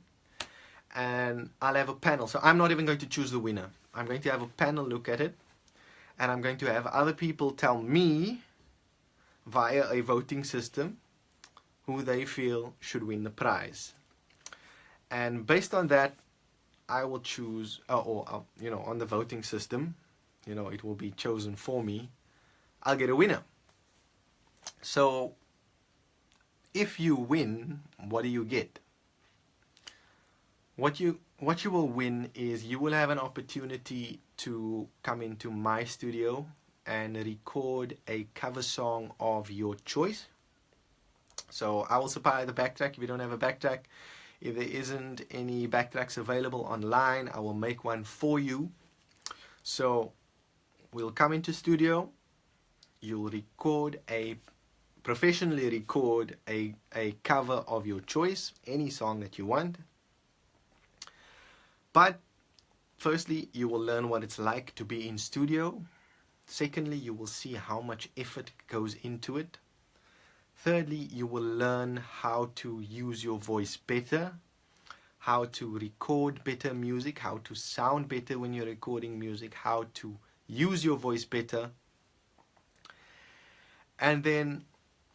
and I'll have a panel. So I'm not even going to choose the winner. I'm going to have a panel look at it, and I'm going to have other people tell me via a voting system who they feel should win the prize. And based on that, I will choose, you know, on the voting system, you know, it will be chosen for me. I'll get a winner. So if you win, what do you get? What you will win is you will have an opportunity to come into my studio and record a cover song of your choice. So I will supply the backtrack if you don't have a backtrack. If there isn't any backtracks available online, I will make one for you. So we'll come into studio, you'll professionally record a cover of your choice, any song that you want. But firstly, you will learn what it's like to be in studio. Secondly, you will see how much effort goes into it. Thirdly, you will learn how to use your voice better, how to record better music, how to sound better when you're recording music, how to use your voice better. And then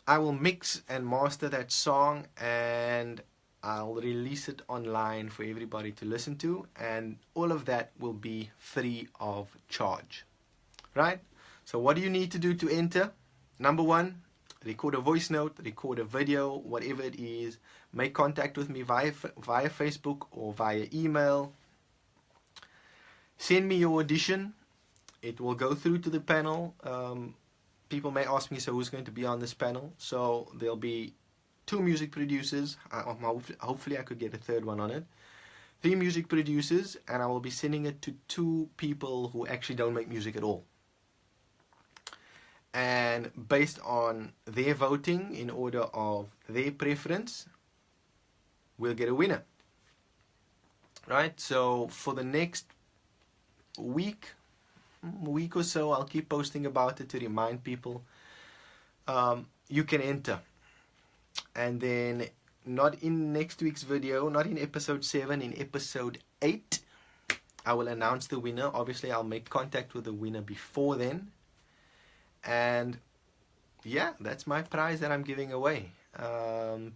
I will mix and master that song, and I'll release it online for everybody to listen to, and all of that will be free of charge. Right? So what do you need to do to enter? Number one, record a voice note, record a video, whatever it is. Make contact with me via Facebook or via email. Send me your audition. It will go through to the panel. People may ask me, so who's going to be on this panel? So there'll be 2 music producers. Hopefully I could get a third one on it. 3 music producers, and I will be sending it to 2 people who actually don't make music at all. And based on their voting, in order of their preference, we'll get a winner. Right? So for the next week or so, I'll keep posting about it to remind people. You can enter. And then, not in next week's video, not in episode 7, in episode 8, I will announce the winner. Obviously, I'll make contact with the winner before then. And yeah, that's my prize that I'm giving away.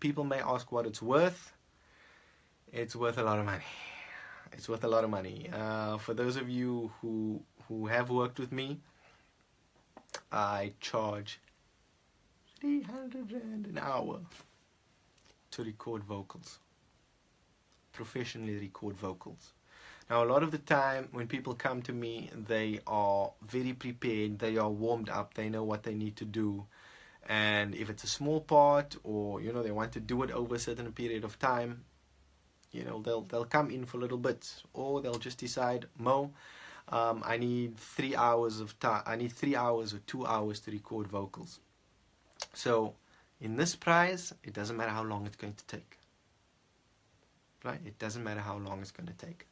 People may ask what it's worth. It's worth a lot of money. It's worth a lot of money. For those of you who have worked with me, I charge 300 Rand an hour to record vocals. Professionally record vocals. Now, a lot of the time when people come to me, they are very prepared, they are warmed up, they know what they need to do. And if it's a small part, or they want to do it over a certain period of time, they'll come in for little bits, or they'll just decide, Mo, I need 3 hours of time. I need 3 hours or 2 hours to record vocals. So in this prize, it doesn't matter how long it's going to take. Right? It doesn't matter how long it's going to take.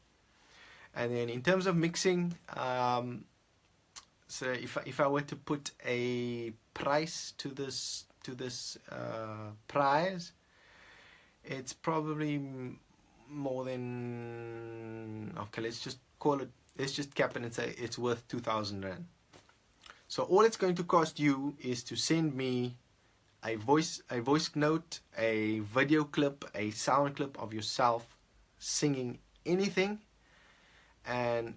And then in terms of mixing, so if I were to put a price to this prize, it's probably more than, okay, let's just cap it and say it's worth 2,000 Rand. So all it's going to cost you is to send me a voice note, a video clip, a sound clip of yourself singing anything, and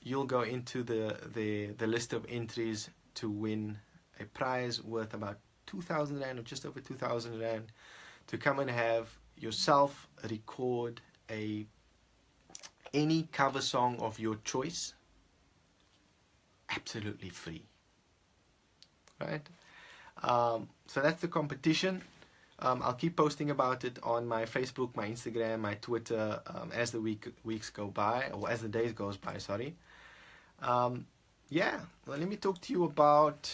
you'll go into the list of entries to win a prize worth about 2,000 Rand, or just over 2,000 Rand, to come and have yourself record any cover song of your choice, absolutely free. Right? So that's the competition. I'll keep posting about it on my Facebook, my Instagram, my Twitter, as the weeks go by, or as the days goes by, sorry. Yeah, well, let me talk to you about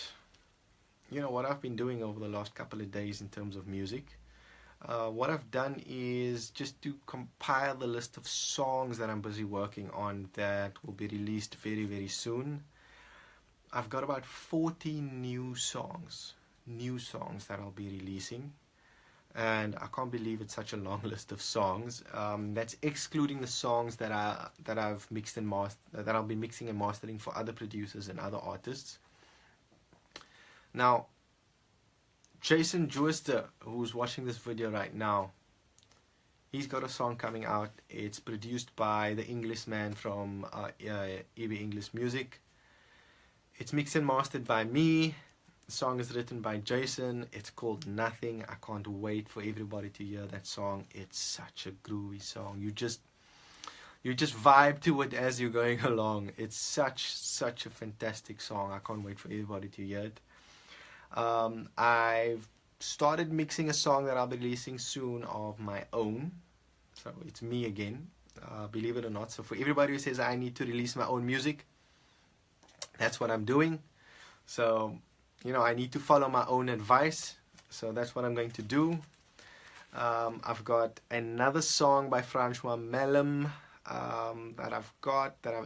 what I've been doing over the last couple of days in terms of music. What I've done is just to compile the list of songs that I'm busy working on that will be released very, very soon. I've got about 40 new songs that I'll be releasing, and I can't believe it's such a long list of songs. That's excluding the songs that I've mixed and mastered, that I'll be mixing and mastering for other producers and other artists. Now, Jason Jooster, who's watching this video right now, he's got a song coming out. It's produced by the Englishman from EB English Music. It's mixed and mastered by me. The song is written by Jason. It's called Nothing. I can't wait for everybody to hear that song. It's such a groovy song. You just vibe to it as you're going along. It's such a fantastic song. I can't wait for everybody to hear it. I've started mixing a song that I'll be releasing soon of my own. So it's me again, believe it or not. So for everybody who says I need to release my own music, that's what I'm doing. So, I need to follow my own advice. So that's what I'm going to do. I've got another song by Francois Mellum that I've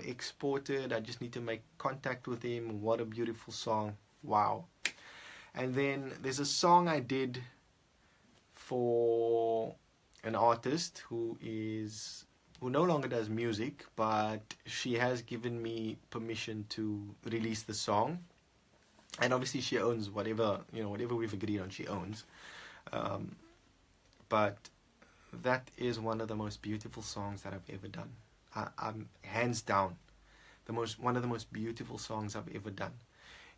exported. I just need to make contact with him. What a beautiful song. Wow. And then there's a song I did for an artist who no longer does music, but she has given me permission to release the song. And obviously she owns whatever we've agreed on, she owns. But that is one of the most beautiful songs that I've ever done. I'm hands down one of the most beautiful songs I've ever done.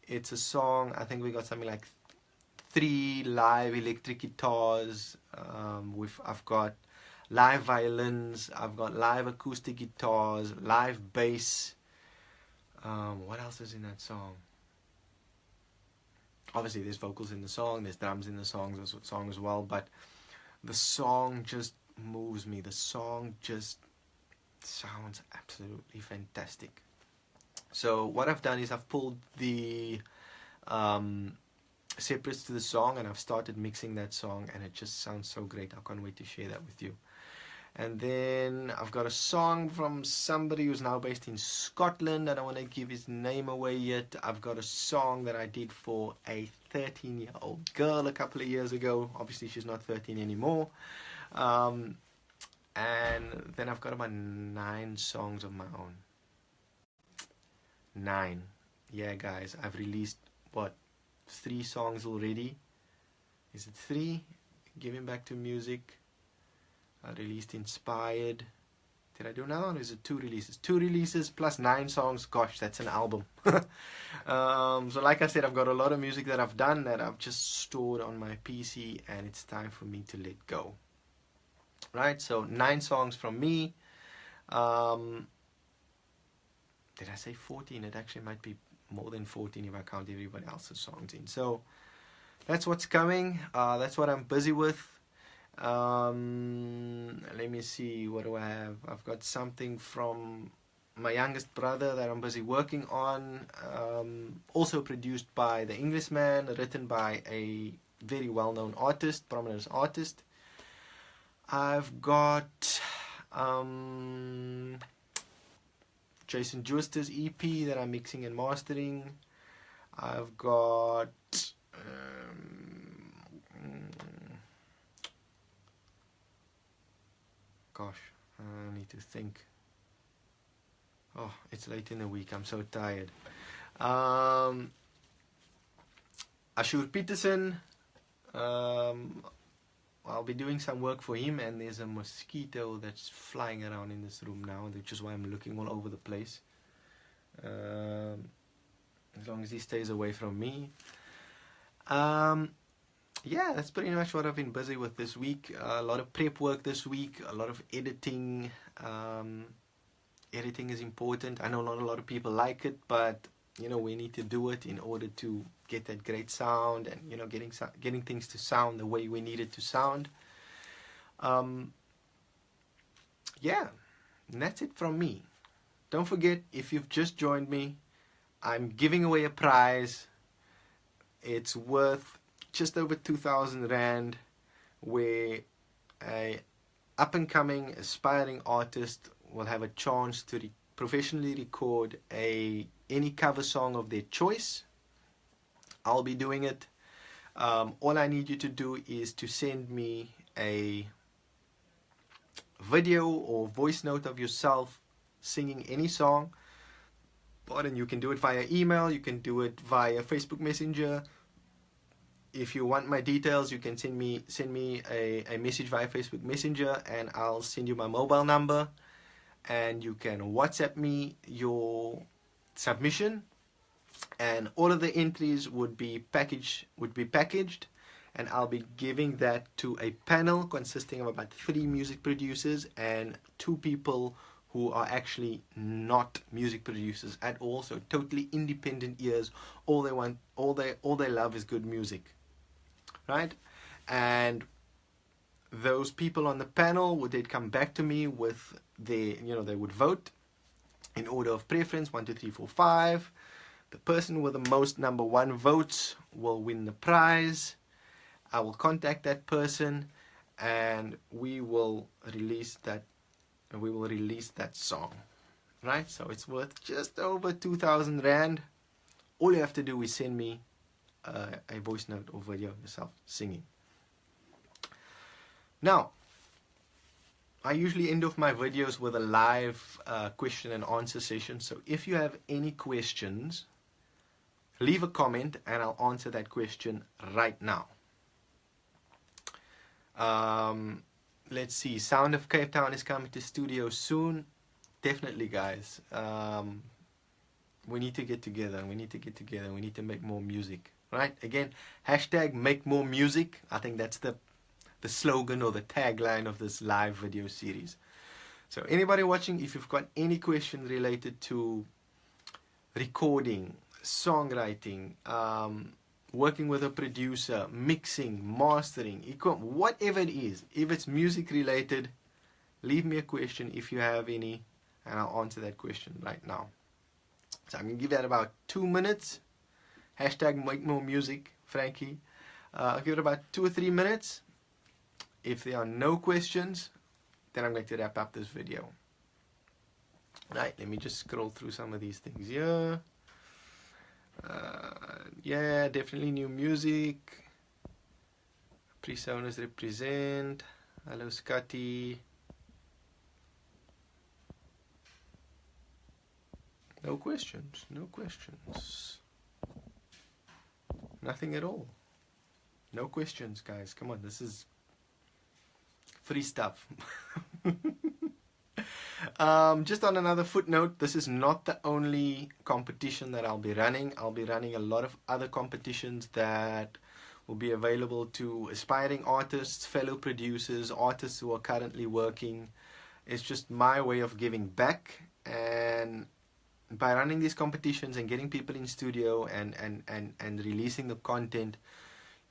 It's a song, I think we got something like 3 live electric guitars. I've got live violins. I've got live acoustic guitars, live bass. What else is in that song? Obviously, there's vocals in the song. There's drums in the song as well. But the song just moves me. The song just sounds absolutely fantastic. So what I've done is I've pulled the separates to the song, and I've started mixing that song, and it just sounds so great. I can't wait to share that with you. And then I've got a song from somebody who's now based in Scotland. I don't want to give his name away yet. I've got a song that I did for a 13-year-old girl a couple of years ago. Obviously she's not 13 anymore. And then I've got about 9 songs of my own. 9. Yeah, guys, I've released, what, 3 songs already? Is it 3? Giving Back to Music. I released Inspired. Did I do another one? Or is it 2 releases? 2 releases plus 9 songs. Gosh, that's an album. So like I said, I've got a lot of music that I've done that I've just stored on my PC, and it's time for me to let go. Right, so 9 songs from me. Did I say 14? It actually might be more than 14 if I count everybody else's songs in. So that's what's coming. That's what I'm busy with. Let me see, what do I have? I've got something from my youngest brother that I'm busy working on. Also produced by the Englishman, written by a very well-known artist, prominent artist. I've got Jason Juster's EP that I'm mixing and mastering. I've got gosh, I need to think. Oh, it's late in the week, I'm so tired. Ashur Peterson, I'll be doing some work for him, and there's a mosquito that's flying around in this room now, which is why I'm looking all over the place. As long as he stays away from me. Yeah, that's pretty much what I've been busy with this week. A lot of prep work this week, a lot of editing. Editing is important. I know not a lot of people like it, but you know, we need to do it in order to get that great sound, and you know, getting things to sound the way we need it to sound. Yeah, and that's it from me. Don't forget, if you've just joined me, I'm giving away a prize. It's worth just over 2,000 Rand, where a up-and-coming aspiring artist will have a chance to professionally record any cover song of their choice. I'll be doing it. All I need you to do is to send me a video or voice note of yourself singing any song. And you can do it via email, you can do it via Facebook Messenger. If you want my details, you can send me a message via Facebook Messenger, and I'll send you my mobile number, and you can WhatsApp me your submission, and all of the entries would be packaged, and I'll be giving that to a panel consisting of about 3 music producers and 2 people who are actually not music producers at all, so totally independent ears. All they love is good music, right? And those people on the panel would then come back to me with their, they would vote in order of preference, 1, 2, 3, 4, 5. The person with the most number 1 votes will win the prize. I will contact that person, and we will release that. Song, right? So it's worth just over 2,000 Rand. All you have to do is send me a voice note or video of yourself singing. Now, I usually end off my videos with a live question and answer session. So if you have any questions, leave a comment and I'll answer that question right now. Let's see, Sound of Cape Town is coming to studio soon. Definitely, guys. we need to get together. We need to get together. We need to make more music. Right? Again, hashtag make more music. I think that's the slogan or the tagline of this live video series. So anybody watching, if you've got any questions related to recording, songwriting, working with a producer, mixing, mastering, whatever it is, if it's music related, leave me a question if you have any, and I'll answer that question right now. So I'm going to give that about 2 minutes. Hashtag make more music, Frankie. I'll give it about 2 or 3 minutes. If there are no questions, then I'm going to wrap up this video. Right, let me just scroll through some of these things here. Yeah, definitely new music. Personas represent. Hello, Scotty. No questions, no questions. Nothing at all. No questions, guys. Come on, this is free stuff. Just on another footnote, this is not the only competition that I'll be running. I'll be running a lot of other competitions that will be available to aspiring artists, fellow producers, artists who are currently working. It's just my way of giving back, and by running these competitions and getting people in studio and releasing the content,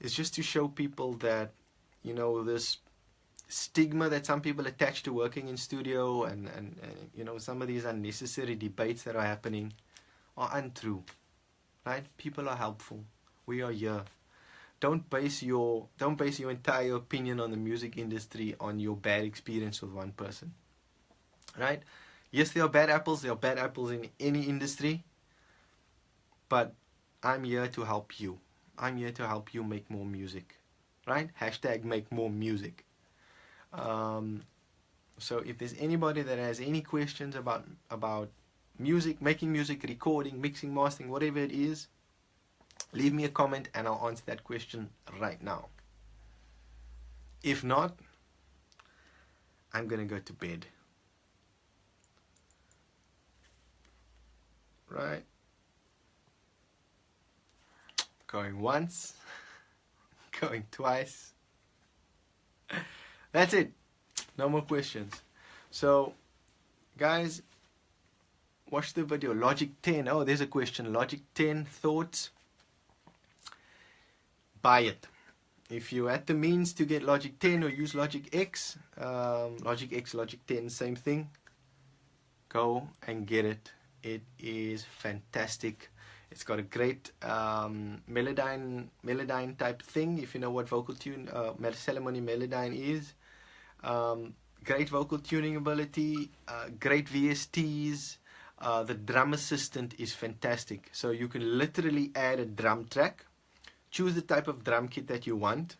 it's just to show people that, you know, this stigma that some people attach to working in studio and you know, some of these unnecessary debates that are happening are untrue, right? People are helpful. We are here. Don't base your entire opinion on the music industry on your bad experience with one person, right? Yes, there are bad apples. There are bad apples in any industry, but I'm here to help you. I'm here to help you make more music, right? Hashtag make more music. So if there's anybody that has any questions about music, making music, recording, mixing, mastering, whatever it is, leave me a comment and I'll answer that question right now. If not, I'm gonna go to bed. Right? Going once, going twice. That's it. No more questions. So, guys, watch the video. Logic 10. Oh, there's a question. Logic 10 thoughts. Buy it. If you're at the means to get Logic 10 or use Logic X, Logic 10, same thing. Go and get it. It is fantastic. It's got a great melodyne type thing, if you know what vocal tune ceremony melodyne is. Great vocal tuning ability, great VSTs. The drum assistant is fantastic. So you can literally add a drum track, choose the type of drum kit that you want,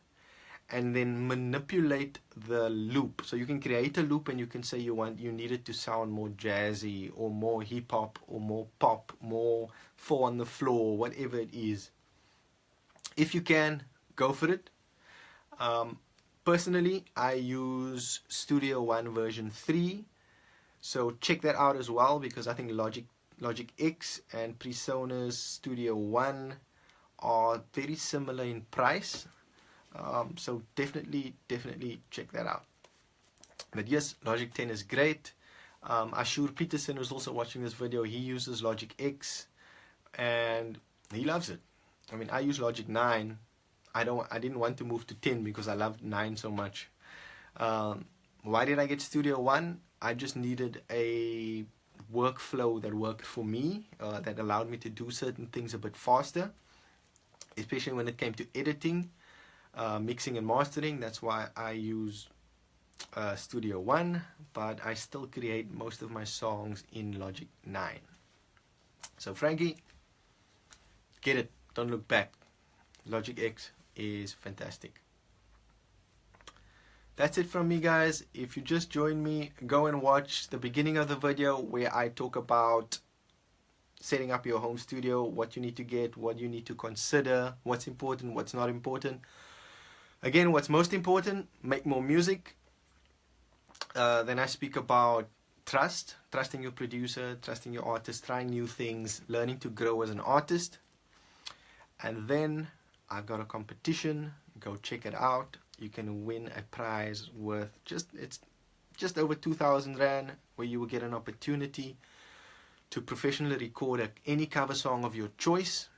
and then manipulate the loop. So you can create a loop and you can say you need it to sound more jazzy or more hip hop or more pop, more four on the floor, whatever it is. If you can, go for it. Personally, I use Studio One version 3, so check that out as well, because I think Logic X and PreSonus Studio One are very similar in price. So definitely check that out. But yes, Logic 10 is great. Ashur Peterson, who's also watching this video, he uses Logic X and he loves it. I mean, I use Logic 9. I didn't want to move to 10 because I loved 9 so much. Why did I get Studio One? I just needed a workflow that worked for me, that allowed me to do certain things a bit faster, especially when it came to editing, mixing and mastering. That's why I use Studio One, but I still create most of my songs in Logic 9. So Frankie, get it, don't look back. Logic X is fantastic. That's it from me, guys. If you just joined me, go and watch the beginning of the video where I talk about setting up your home studio, what you need to get, what you need to consider, what's important, what's not important. Again, what's most important, make more music. Then I speak about trusting your producer, trusting your artist, trying new things, learning to grow as an artist. And then I've got a competition. Go check it out. You can win a prize worth just over 2,000 Rand, where you will get an opportunity to professionally record any cover song of your choice.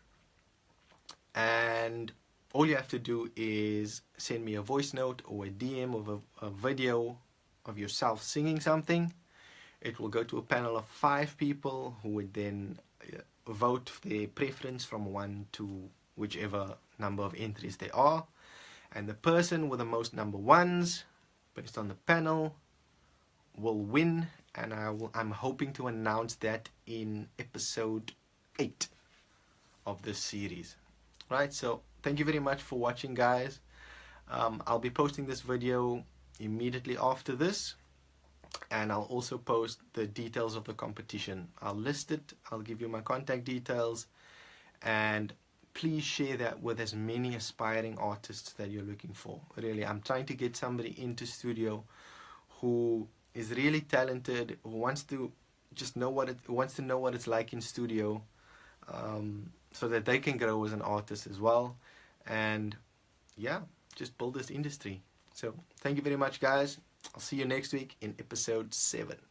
And all you have to do is send me a voice note or a DM of a video of yourself singing something. It will go to a panel of 5 people who would then vote their preference from 1 to whichever number of entries there are. And the person with the most number 1s, based on the panel, will win. And I'm hoping to announce that in episode 8 of this series. Right, so thank you very much for watching, guys. I'll be posting this video immediately after this, and I'll also post the details of the competition. I'll list it, I'll give you my contact details, and please share that with as many aspiring artists that you're looking for. Really, I'm trying to get somebody into studio who is really talented, who wants to just know what it's like in studio, so that they can grow as an artist as well, and yeah, just build this industry. So thank you very much, guys. I'll see you next week in episode 7.